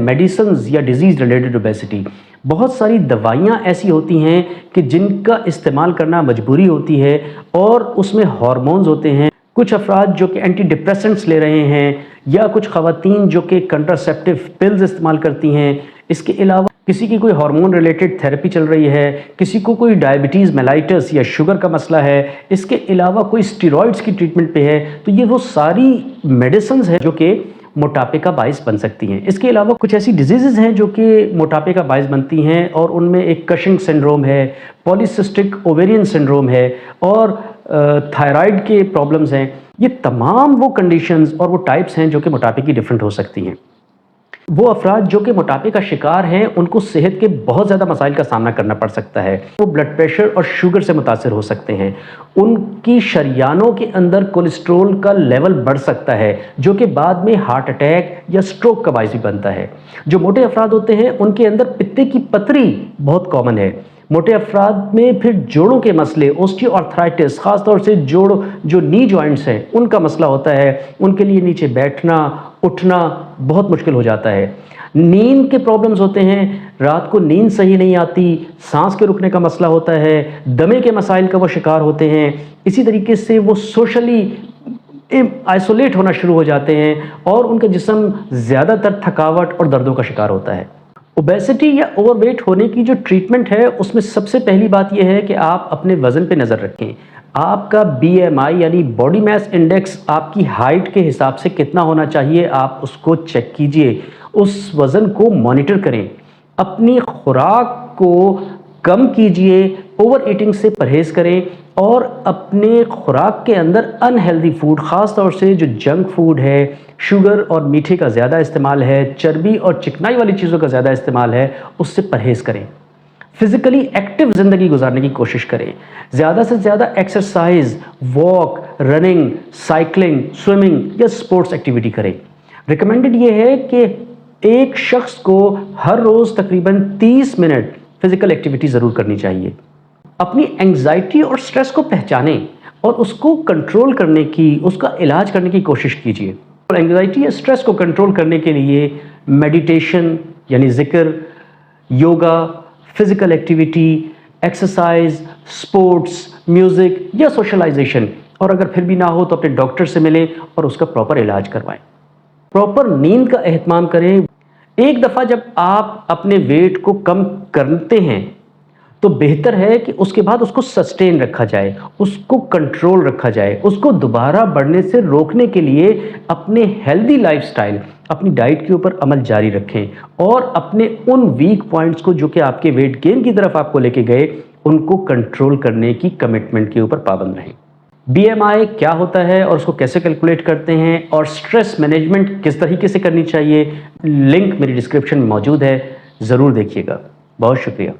Medicines या disease related obesity, बहुत सारी दवाइयाँ ऐसी होती हैं कि जिनका इस्तेमाल करना मजबूरी होती है और उसमें हार्मोन्स होते हैं। कुछ अफराद जो कि एंटी डिप्रेसेंट्स ले रहे हैं या कुछ ख़वातीन जो कि कंट्रासेप्टिव पिल्स इस्तेमाल करती हैं। इसके अलावा किसी की कोई हार्मोन रिलेटेड थेरेपी चल रही है, किसी को कोई डायबिटीज़ मेलाइटस या शुगर का मसला है, इसके अलावा कोई स्टीरॉइड्स की ट्रीटमेंट पे है, तो ये वो सारी मेडिसिन्स हैं जो कि मोटापे का बायस बन सकती हैं। इसके अलावा कुछ ऐसी डिजीज़ हैं जो कि मोटापे का बायस बनती हैं और उनमें एक कशिंग सिंड्रोम है, पॉलीसिस्टिक ओवेरियन सिंड्रोम है और थायराइड के प्रॉब्लम्स हैं। ये तमाम वो कंडीशंस और वो टाइप्स हैं जो कि मोटापे की डिफरेंट हो सकती हैं। वो अफराद जो कि मोटापे का शिकार हैं उनको सेहत के बहुत ज़्यादा मसाइल का सामना करना पड़ सकता है। वो ब्लड प्रेशर और शुगर से मुतासिर हो सकते हैं, उनकी शरियानों के अंदर कोलेस्ट्रोल का लेवल बढ़ सकता है जो कि बाद में हार्ट अटैक या स्ट्रोक का बायस भी बनता है। जो मोटे अफराद होते हैं उनके अंदर पित्ते की पथरी बहुत कॉमन है। मोटे अफराद में फिर जोड़ों के मसले, ऑस्टियोआर्थराइटिस, ख़ासतौर से जोड़ जो नी जॉइंट्स हैं उनका मसला होता है। उनके लिए नीचे बैठना उठना बहुत मुश्किल हो जाता है। नींद के प्रॉब्लम्स होते हैं, रात को नींद सही नहीं आती, सांस के रुकने का मसला होता है, दमे के मसाइल का वो शिकार होते हैं। इसी तरीके से वो सोशली आइसोलेट होना शुरू हो जाते हैं और उनका जिस्म ज़्यादातर थकावट और दर्दों का शिकार होता है। ओबेसिटी या ओवरवेट होने की जो ट्रीटमेंट है उसमें सबसे पहली बात यह है कि आप अपने वज़न पे नज़र रखें। आपका BMI यानी बॉडी मास इंडेक्स आपकी हाइट के हिसाब से कितना होना चाहिए, आप उसको चेक कीजिए, उस वज़न को मॉनिटर करें। अपनी खुराक को कम कीजिए, ओवर ईटिंग से परहेज़ करें और अपने खुराक के अंदर अनहेल्दी फूड, ख़ास तौर से जो जंक फूड है, शुगर और मीठे का ज़्यादा इस्तेमाल है, चर्बी और चिकनाई वाली चीज़ों का ज़्यादा इस्तेमाल है, उससे परहेज़ करें। फिज़िकली एक्टिव ज़िंदगी गुजारने की कोशिश करें। ज़्यादा से ज़्यादा exercise, walk, running, cycling, swimming या स्पोर्ट्स एक्टिविटी करें। रिकमेंडेड ये है कि एक शख्स को हर रोज़ तकरीबन 30 मिनट फिज़िकल एक्टिविटी ज़रूर करनी चाहिए। अपनी एंग्जाइटी और स्ट्रेस को पहचानें और उसको कंट्रोल करने की, उसका इलाज करने की कोशिश कीजिए। और एंग्जाइटी या स्ट्रेस को कंट्रोल करने के लिए मेडिटेशन यानी ज़िक्र, yoga, physical activity, exercise, sports, music या सोशलाइजेशन, और अगर फिर भी ना हो तो अपने डॉक्टर से मिलें और उसका प्रॉपर इलाज करवाएं। प्रॉपर नींद का एहतमाम करें। एक दफ़ा जब आप अपने वेट को कम करते हैं तो बेहतर है कि उसके बाद उसको सस्टेन रखा जाए, उसको कंट्रोल रखा जाए। उसको दोबारा बढ़ने से रोकने के लिए अपने हेल्दी लाइफस्टाइल, अपनी डाइट के ऊपर अमल जारी रखें और अपने उन वीक पॉइंट्स को जो कि आपके वेट गेन की तरफ आपको लेके गए, उनको कंट्रोल करने की कमिटमेंट के ऊपर पाबंद रहें। BMI क्या होता है और उसको कैसे कैलकुलेट करते हैं और स्ट्रेस मैनेजमेंट किस तरीके से करनी चाहिए, लिंक मेरी डिस्क्रिप्शन में मौजूद है, ज़रूर देखिएगा। बहुत शुक्रिया।